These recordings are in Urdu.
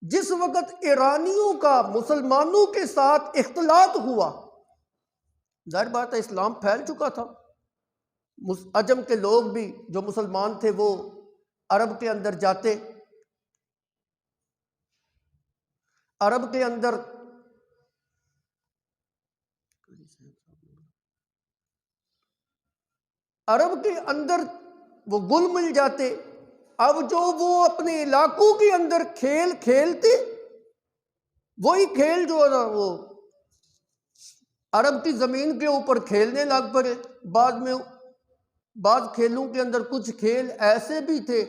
جس وقت ایرانیوں کا مسلمانوں کے ساتھ اختلاط ہوا، ظاہر بات ہے اسلام پھیل چکا تھا، عجم کے لوگ بھی جو مسلمان تھے وہ عرب کے اندر جاتے، عرب کے اندر وہ گل مل جاتے۔ اب جو وہ اپنے علاقوں کے اندر کھیل کھیلتے، وہی کھیل جو ہے نا وہ عرب کی زمین کے اوپر کھیلنے لگ پڑے۔ بعض کھیلوں کے اندر کچھ کھیل ایسے بھی تھے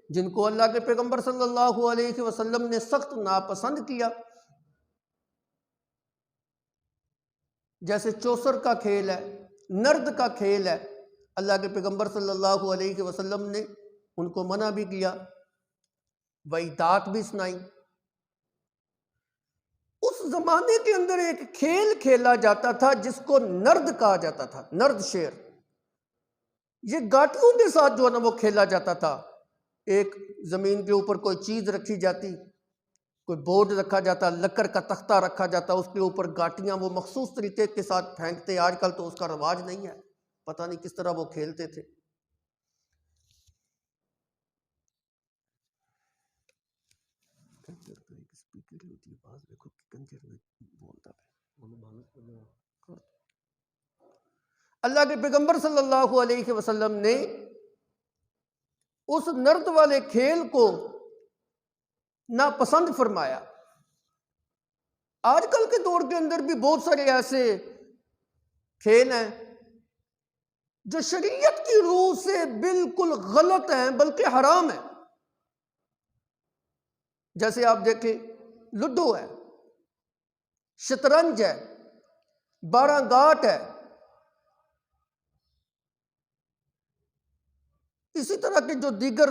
جن کو اللہ کے پیغمبر صلی اللہ علیہ وسلم نے سخت ناپسند کیا، جیسے چوسر کا کھیل ہے، نرد کا کھیل ہے۔ اللہ کے پیغمبر صلی اللہ علیہ وسلم نے ان کو منع بھی کیا، وعیدات بھی سنائی۔ اس زمانے کے اندر ایک کھیل کھیلا جاتا تھا جس کو نرد کہا جاتا تھا، نرد شیر۔ یہ گاٹیوں کے ساتھ جو ہے نا وہ کھیلا جاتا تھا۔ ایک زمین کے اوپر کوئی چیز رکھی جاتی، کوئی بورڈ رکھا جاتا، لکڑ کا تختہ رکھا جاتا، اس کے اوپر گاٹیاں وہ مخصوص طریقے کے ساتھ پھینکتے۔ آج کل تو اس کا رواج نہیں ہے، پتہ نہیں کس طرح وہ کھیلتے تھے۔ اللہ کے پیغمبر صلی اللہ علیہ وسلم نے اس نرد والے کھیل کو ناپسند فرمایا۔ آج کل کے دور کے اندر بھی بہت سارے ایسے کھیل ہیں جو شریعت کی روح سے بالکل غلط ہیں بلکہ حرام ہیں۔ جیسے آپ دیکھیں لڈو ہے، شطرنج ہے، 12 گاٹ ہے، اسی طرح کے جو دیگر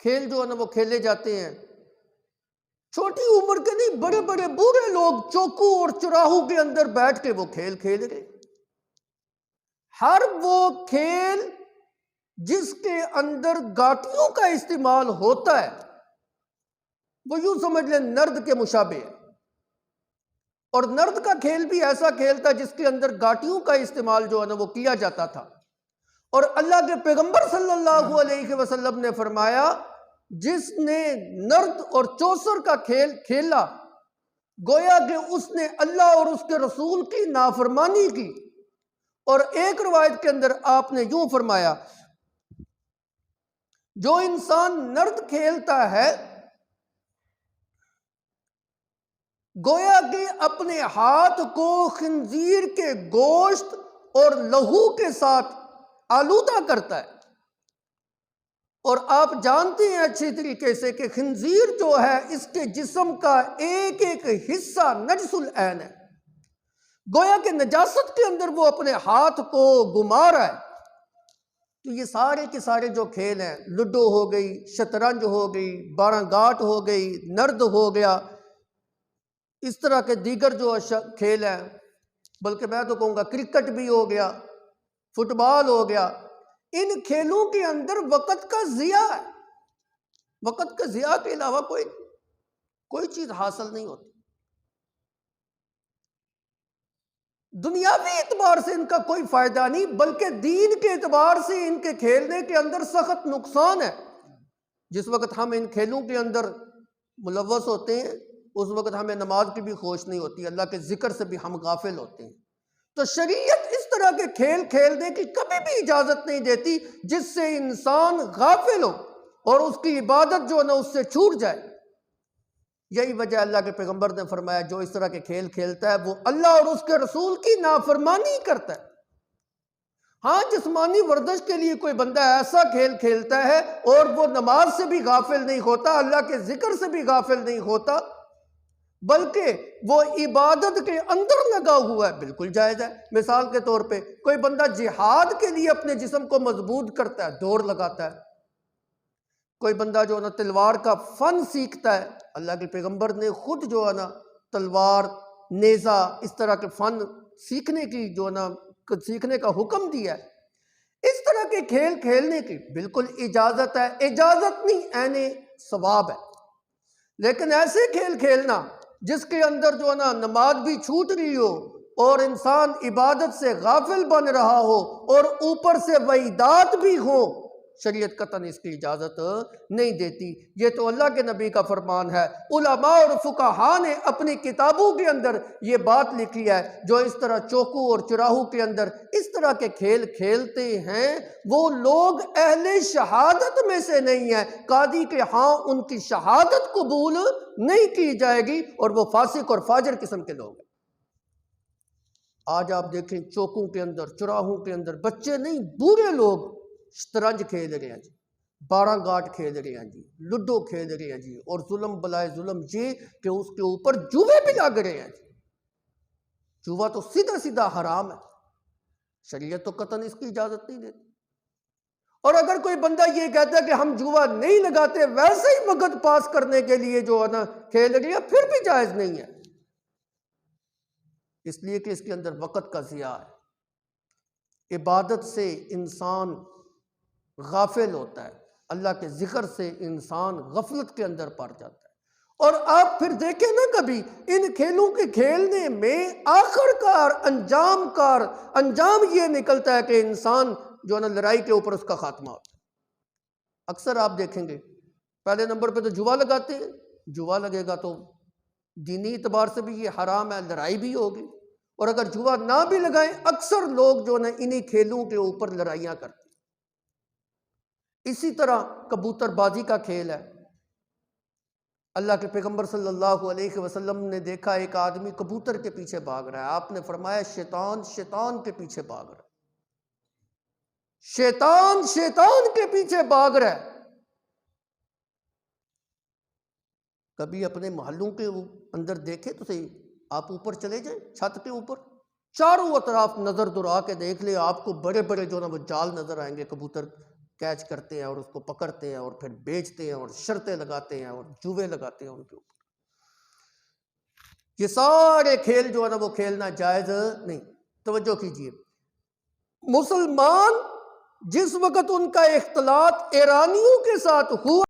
کھیل جو ہے نا وہ کھیلے جاتے ہیں۔ چھوٹی عمر کے نہیں، بڑے بڑے بوڑھے لوگ چوکو اور چراہو کے اندر بیٹھ کے وہ کھیل کھیل رہے۔ ہر وہ کھیل جس کے اندر گاٹیوں کا استعمال ہوتا ہے وہ یوں سمجھ لیں نرد کے مشابہ ہے۔ اور نرد کا کھیل بھی ایسا کھیل تھا جس کے اندر گاٹیوں کا استعمال جو ہے نا وہ کیا جاتا تھا۔ اور اللہ کے پیغمبر صلی اللہ علیہ وسلم نے فرمایا جس نے نرد اور چوسر کا کھیل کھیلا گویا کہ اس نے اللہ اور اس کے رسول کی نافرمانی کی۔ اور ایک روایت کے اندر آپ نے یوں فرمایا جو انسان نرد کھیلتا ہے گویا کہ اپنے ہاتھ کو خنزیر کے گوشت اور لہو کے ساتھ آلودہ کرتا ہے۔ اور آپ جانتے ہیں اچھی طریقے سے کہ خنزیر جو ہے اس کے جسم کا ایک ایک حصہ نجس العین ہے، گویا کہ نجاست کے اندر وہ اپنے ہاتھ کو گما رہا ہے۔ تو یہ سارے کے سارے جو کھیل ہیں، لڈو ہو گئی، شطرنج ہو گئی، 12 گاٹ ہو گئی، نرد ہو گیا، اس طرح کے دیگر جو کھیل ہیں، بلکہ میں تو کہوں گا کرکٹ بھی ہو گیا، فٹ بال ہو گیا، ان کھیلوں کے اندر وقت کا ضیاع ہے۔ وقت کا ضیاع کے علاوہ کوئی چیز حاصل نہیں ہوتی۔ دنیاوی اعتبار سے ان کا کوئی فائدہ نہیں، بلکہ دین کے اعتبار سے ان کے کھیلنے کے اندر سخت نقصان ہے۔ جس وقت ہم ان کھیلوں کے اندر ملوث ہوتے ہیں اس وقت ہمیں نماز کی بھی ہوش نہیں ہوتی، اللہ کے ذکر سے بھی ہم غافل ہوتے ہیں۔ تو شریعت اس طرح کے کھیل کھیلنے کی کبھی بھی اجازت نہیں دیتی جس سے انسان غافل ہو اور اس کی عبادت جو ہے نا اس سے چھوٹ جائے۔ یہی وجہ اللہ کے پیغمبر نے فرمایا جو اس طرح کے کھیل کھیلتا ہے وہ اللہ اور اس کے رسول کی نافرمانی کرتا ہے۔ ہاں جسمانی ورزش کے لیے کوئی بندہ ایسا کھیل کھیلتا ہے اور وہ نماز سے بھی غافل نہیں ہوتا، اللہ کے ذکر سے بھی غافل نہیں ہوتا، بلکہ وہ عبادت کے اندر لگا ہوا ہے، بالکل جائز ہے۔ مثال کے طور پہ کوئی بندہ جہاد کے لیے اپنے جسم کو مضبوط کرتا ہے، دوڑ لگاتا ہے۔ کوئی بندہ جو ہے نا تلوار کا فن سیکھتا ہے، اللہ کے پیغمبر نے خود جو ہے نا تلوار، نیزہ، اس طرح کے فن سیکھنے کی جو ہے نا سیکھنے کا حکم دیا ہے۔ اس طرح کے کھیل کھیلنے کی بالکل اجازت ہے، اجازت نہیں عین ثواب ہے۔ لیکن ایسے کھیل کھیلنا جس کے اندر جو ہے نا نماز بھی چھوٹ رہی ہو اور انسان عبادت سے غافل بن رہا ہو اور اوپر سے وعیدات بھی ہوں، شریعت قطعاً اس کی اجازت نہیں دیتی۔ یہ تو اللہ کے نبی کا فرمان ہے۔ علماء اور فقہاء نے اپنی کتابوں کے اندر یہ بات لکھی ہے، جو اس طرح چوکو اور چراہو کے اندر اس طرح کے کھیل کھیلتے ہیں وہ لوگ اہل شہادت میں سے نہیں ہیں، قاضی کے ہاں ان کی شہادت قبول نہیں کی جائے گی اور وہ فاسق اور فاجر قسم کے لوگ ہیں۔ آج آپ دیکھیں چوکوں کے اندر، چراہوں کے اندر بچے نہیں بوڑھے لوگ شطرنج کھیل رہے ہیں جی، 12 گاٹ کھیل رہے ہیں جی، لڈو کھیل رہے ہیں جی، اور ظلم بلائے ظلم یہ کہ اس کے اوپر جوے بھی لگ رہے ہیں جی۔ جوا تو سیدھا سیدھا حرام ہے، شریعت تو قطعاً اس کی اجازت نہیں دیتی۔ اور اگر کوئی بندہ یہ کہتا ہے کہ ہم جوا نہیں لگاتے، ویسے ہی وقت پاس کرنے کے لیے جو ہے نا کھیل رہی ہے، پھر بھی جائز نہیں ہے، اس لیے کہ اس کے اندر وقت کا ضیاع ہے۔ عبادت سے انسان غافل ہوتا ہے، اللہ کے ذکر سے انسان غفلت کے اندر پڑ جاتا ہے۔ اور آپ پھر دیکھیں نا کبھی ان کھیلوں کے کھیلنے میں انجام یہ نکلتا ہے کہ انسان جو ہے نا لڑائی کے اوپر اس کا خاتمہ ہوتا ہے۔ اکثر آپ دیکھیں گے پہلے نمبر پہ تو جوا لگاتے ہیں، جوا لگے گا تو دینی اعتبار سے بھی یہ حرام ہے، لڑائی بھی ہوگی، اور اگر جوا نہ بھی لگائیں اکثر لوگ جو ہے نا انہی کھیلوں کے اوپر لڑائیاں کرتے ہیں۔ اسی طرح کبوتر بازی کا کھیل ہے۔ اللہ کے پیغمبر صلی اللہ علیہ وسلم نے دیکھا ایک آدمی کبوتر کے پیچھے بھاگ رہا ہے، آپ نے فرمایا شیطان کے پیچھے بھاگ رہا ہے، شیطان کے پیچھے بھاگ رہا ہے۔ کبھی اپنے محلوں کے اندر دیکھے تو صحیح، آپ اوپر چلے جائیں چھت کے اوپر، چاروں اطراف نظر دورا کے دیکھ لیں، آپ کو بڑے بڑے جو نا وہ جال نظر آئیں گے، کبوتر کیچ کرتے ہیں اور اس کو پکڑتے ہیں اور پھر بیچتے ہیں اور شرطیں لگاتے ہیں اور جوے لگاتے ہیں ان کے اوپر۔ یہ سارے کھیل جو ہے نا وہ کھیلنا جائز نہیں۔ توجہ کیجئے، مسلمان جس وقت ان کا اختلاط ایرانیوں کے ساتھ ہوا